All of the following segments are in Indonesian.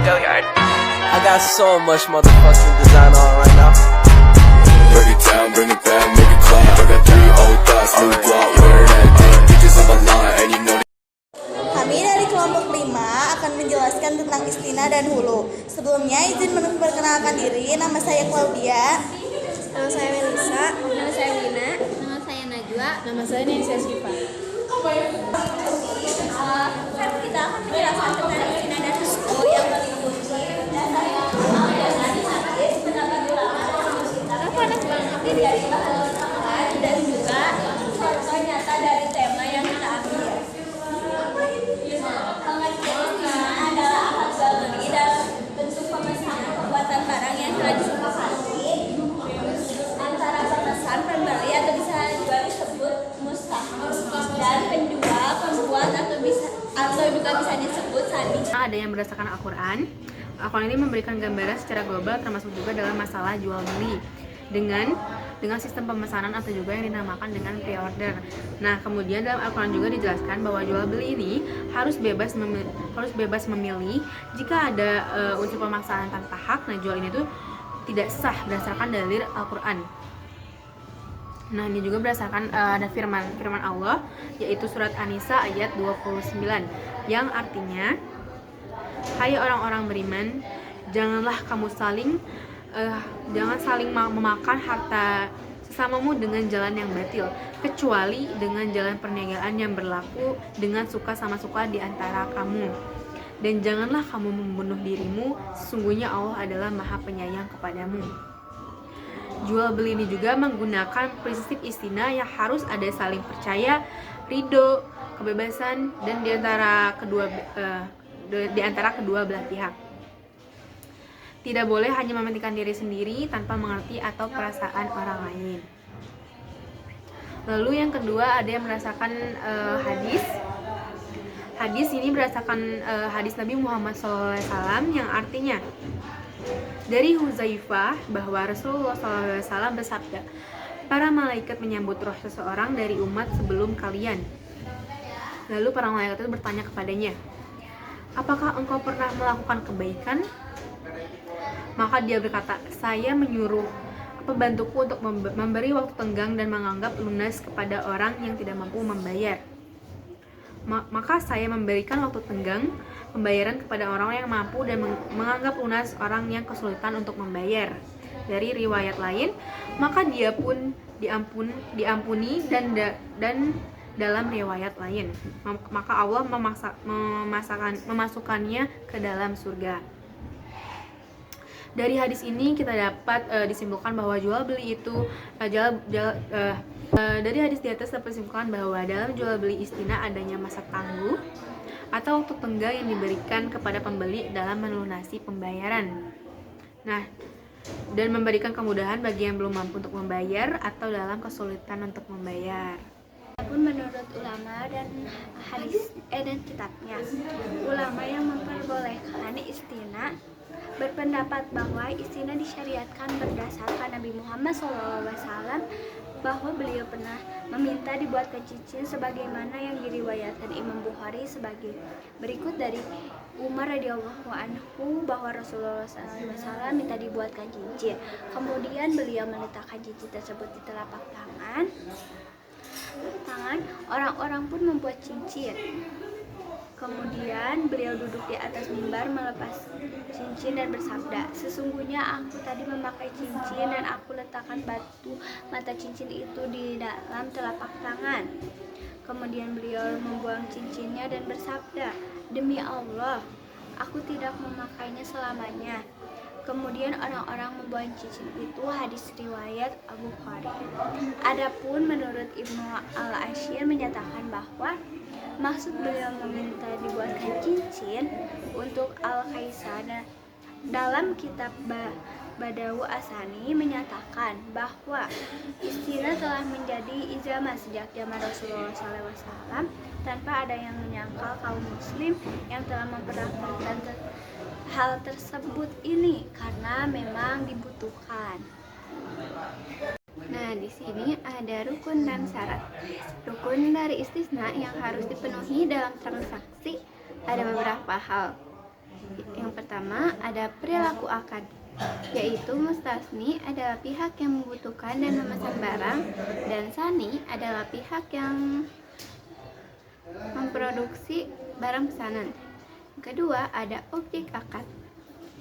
I got so much motherfucking design on right now. Break it down, bring it back, make it clap. I got 3 old thoughts, new block, wear that thing. Bitches on my line, and you know. Kami dari kelompok 5 akan menjelaskan tentang istina dan hulu. Sebelumnya izin memperkenalkan diri, nama saya Claudia. Nama saya Melisa. Nama saya Wina. Nama saya Najwa. Nama saya Nesya Syifa. Kita akan menjelaskan tentang istina dan hulu yang meliputi dasar hadis, pendapat ulama dari bahan Al-Quran dan juga contoh nyata dari tema yang kita ambil. Pengertian istina adalah akad jual beli dalam bentuk pemesanan pembuatan barang yang telah disepakati antara pemesan, pembeli atau bisa jual disebut mustahil dan penjual, pembuat atau juga bisa disebut sandi. Ada yang berdasarkan Al-Quran. Al-Quran ini memberikan gambaran secara global termasuk juga dalam masalah jual beli dengan sistem pemesanan atau juga yang dinamakan dengan pre-order. Nah, kemudian dalam Al-Quran juga dijelaskan bahwa jual beli ini harus bebas memilih jika ada unsur pemaksaan tanpa hak. Nah, jual ini tuh tidak sah berdasarkan dalil Al-Quran. Nah, ini juga berdasarkan ada firman Allah, yaitu surat An-Nisa ayat 29 yang artinya, hai orang-orang beriman, jangan saling memakan harta sesamamu dengan jalan yang batil, kecuali dengan jalan perniagaan yang berlaku dengan suka sama suka di antara kamu. Dan janganlah kamu membunuh dirimu, sesungguhnya Allah adalah Maha Penyayang kepadamu. Jual beli ini juga menggunakan prinsip istina yang harus ada saling percaya, ridho, kebebasan dan di antara kedua belah pihak. Tidak boleh hanya mementingkan diri sendiri tanpa mengerti atau perasaan orang lain. Lalu yang kedua ada yang berdasarkan hadis. Hadis ini berdasarkan hadis Nabi Muhammad SAW yang artinya, dari Huzaifah bahwa Rasulullah SAW bersabda, para malaikat menyambut roh seseorang dari umat sebelum kalian. Lalu para malaikat itu bertanya kepadanya, apakah engkau pernah melakukan kebaikan? Maka dia berkata, saya menyuruh pembantuku untuk memberi waktu tenggang dan menganggap lunas kepada orang yang tidak mampu membayar. Maka saya memberikan waktu tenggang pembayaran kepada orang yang mampu dan menganggap lunas orang yang kesulitan untuk membayar. Dari riwayat lain, maka dia pun diampuni dan dalam riwayat lain, maka Allah memasukkannya ke dalam surga. Dari hadis ini kita dapat disimpulkan bahwa jual beli itu dari hadis di atas dapat disimpulkan bahwa dalam jual beli istina adanya masa tangguh atau waktu tenggang yang diberikan kepada pembeli dalam melunasi pembayaran. Nah, dan memberikan kemudahan bagi yang belum mampu untuk membayar atau dalam kesulitan untuk membayar. Pun menurut ulama dan hadis dan kitabnya, ulama yang memperbolehkan istina berpendapat bahwa istina disyariatkan berdasarkan Nabi Muhammad SAW, bahwa beliau pernah meminta dibuatkan cincin sebagaimana yang diriwayatkan Imam Bukhari sebagai berikut dari Umar radhiyallahu anhu, bahwa Rasulullah SAW minta dibuatkan cincin. Kemudian beliau meletakkan cincin tersebut di telapak tangan orang-orang pun membuat cincin. Kemudian beliau duduk di atas mimbar melepas cincin dan bersabda, sesungguhnya aku tadi memakai cincin dan aku letakkan batu mata cincin itu di dalam telapak tangan. Kemudian beliau membuang cincinnya dan bersabda, demi Allah, aku tidak memakainya selamanya. Kemudian orang-orang membuang cincin itu, hadis riwayat Abu Bukhari. Adapun menurut Ibnu Al-Ashir menyatakan bahwa maksud beliau meminta dibuatkan cincin untuk Al-Kaisar dalam kitab Badawu Asani menyatakan bahwa istina telah menjadi ijamah sejak zaman Rasulullah SAW tanpa ada yang menyangkal kaum muslim yang telah memperlakukan hal tersebut ini karena memang dibutuhkan. Nah, di sini ada rukun dan syarat. Rukun dari istisna yang harus dipenuhi dalam transaksi ada beberapa hal. Yang pertama ada perilaku akad, yaitu mustasni adalah pihak yang membutuhkan dan memesan barang, dan sani adalah pihak yang memproduksi barang pesanan. Yang kedua ada objek akad,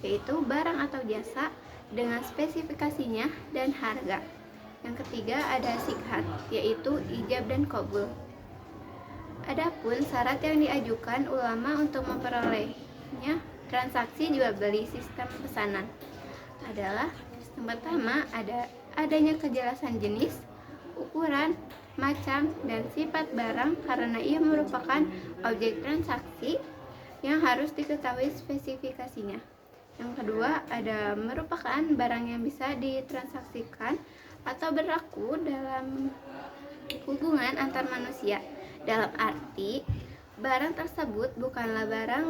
yaitu barang atau jasa dengan spesifikasinya dan harga. Yang ketiga ada sikhat, yaitu ijab dan qabul. Adapun syarat yang diajukan ulama untuk memperolehnya transaksi jual beli sistem pesanan adalah yang pertama adanya kejelasan jenis, ukuran, macam, dan sifat barang karena ia merupakan objek transaksi yang harus diketahui spesifikasinya. Yang kedua ada merupakan barang yang bisa ditransaksikan atau berlaku dalam hubungan antar manusia, dalam arti barang tersebut bukanlah barang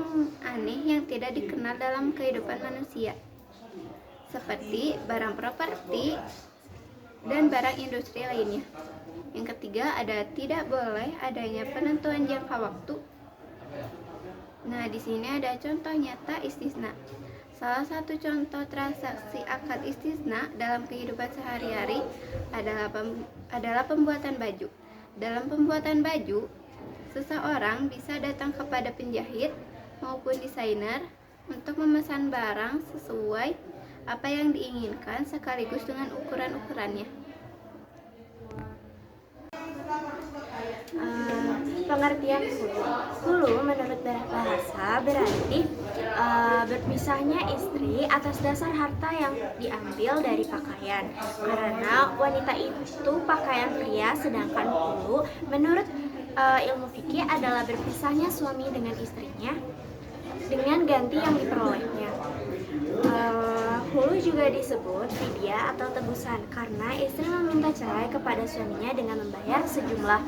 aneh yang tidak dikenal dalam kehidupan manusia, seperti barang properti dan barang industri lainnya. Yang ketiga ada tidak boleh adanya penentuan jangka waktu. Nah, di sini ada contoh nyata istisna. Salah satu contoh transaksi akad istisna dalam kehidupan sehari-hari adalah pembuatan baju. Dalam pembuatan baju, seseorang bisa datang kepada penjahit maupun desainer untuk memesan barang sesuai apa yang diinginkan sekaligus dengan ukuran-ukurannya. Pengertian hulu menurut bahasa berarti berpisahnya istri atas dasar harta yang diambil dari pakaian, karena wanita itu pakaian pria, sedangkan hulu menurut ilmu fikih adalah berpisahnya suami dengan istrinya dengan ganti yang diperolehnya. Hulu juga disebut fidyah atau tebusan karena istri meminta cerai kepada suaminya dengan membayar sejumlah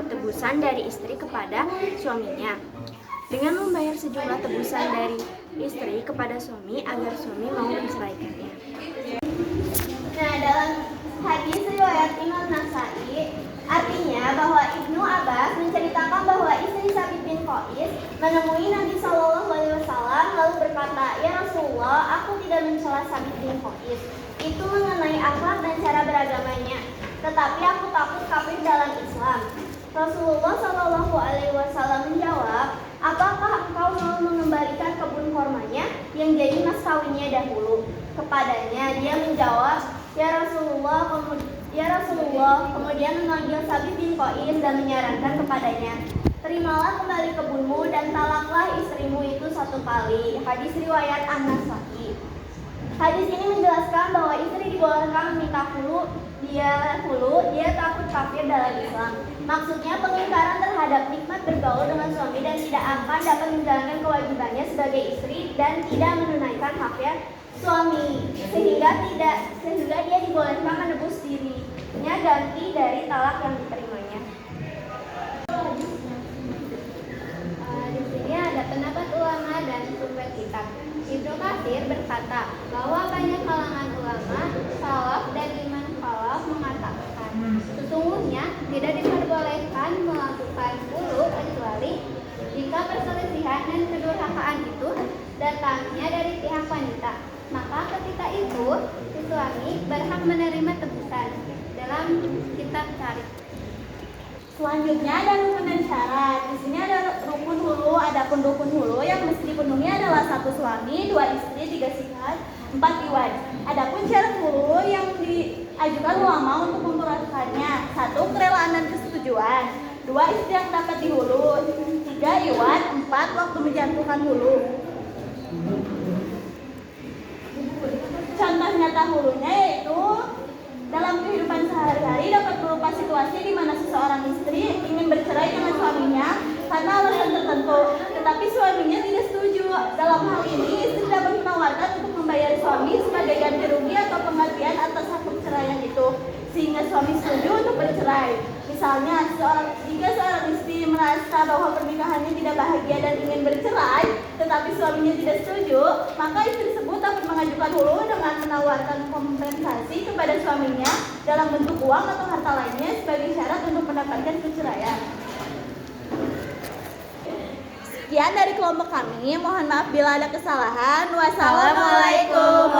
tebusan dari istri kepada suaminya. Dengan membayar sejumlah tebusan dari istri kepada suami agar suami mau menceraikannya. Nah, dalam hadis riwayat Imam Nasai, artinya bahwa Ibnu Abbas menceritakan bahwa istri Sabit bin Qais menemui Nabi Shallallahu Alaihi Wasallam lalu berkata, "Ya Rasulullah, aku tidak mencela Sabit bin Qais. Itu mengenai akhlak dan cara beragamanya. Tetapi aku takut kafir dalam Islam." Rasulullah Shallallahu Alaihi Wasallam menjawab, "Apakah engkau mau mengembalikan kebun kormanya yang jadi mas kawinnya dahulu?" Kepadanya dia menjawab, Ya Rasulullah, kemudian memanggil Sabit bin Qais dan menyarankan kepadanya, "Terimalah kembali kebunmu dan talaklah istrimu itu 1 kali." Hadis riwayat An-Nasai. Hadis ini menjelaskan bahwa istri dibolehkan meminta hulu, dia takut kafir dalam Islam. Maksudnya pengingkaran terhadap nikmat bergaul dengan suami dan tidak akan dapat menjalankan kewajibannya sebagai istri dan tidak menunaikan haknya suami, sehingga dia dibolehkan menebus dirinya ganti dari talak yang diterimanya. Di sini ada pendapat ulama dan sumber kitab. Ibnu Katsir berkata bahwa banyak kalangan ulama, salaf dan iman khalaf mengatakan sesungguhnya tidak diperbolehkan melakukan hulu kecuali jika perselisihan dan kedurhakaan itu datangnya dari pihak wanita. Maka ketika itu si suami berhak menerima tebusan dalam kitab Syarih. Selanjutnya ada rukun dan syarat. Di sini ada rukun hulu. Adapun rukun hulu yang mesti dipenuhi adalah 1 suami, 2 istri, 3 sikhat, 4 iwan. Adapun syarat hulu yang diajukan ulama untuk memperolehkannya: 1 kerelaan dan kesetujuan, 2 istri yang dapat dihulu, 3 iwan, 4 waktu menjatuhkan hulu. Contoh nyata hulunya yaitu dalam kehidupan sehari-hari dapat berupa situasi di mana seseorang istri ingin bercerai dengan suaminya karena alasan tertentu, tetapi suaminya tidak setuju. Dalam hal ini, istri dapat menawarkan untuk membayar suami sebagai ganti rugi atau penggantian atas hak perceraian itu, sehingga suami setuju untuk bercerai. Misalnya, jika seorang istri merasa bahwa pernikahannya tidak bahagia dan ingin bercerai, tetapi suaminya tidak setuju, maka istri tersebut dapat mengajukan hulu dengan menawarkan kompensasi kepada suaminya dalam bentuk uang atau harta lainnya sebagai syarat untuk mendapatkan perceraian. Sekian dari kelompok kami. Mohon maaf bila ada kesalahan. Wassalamualaikum.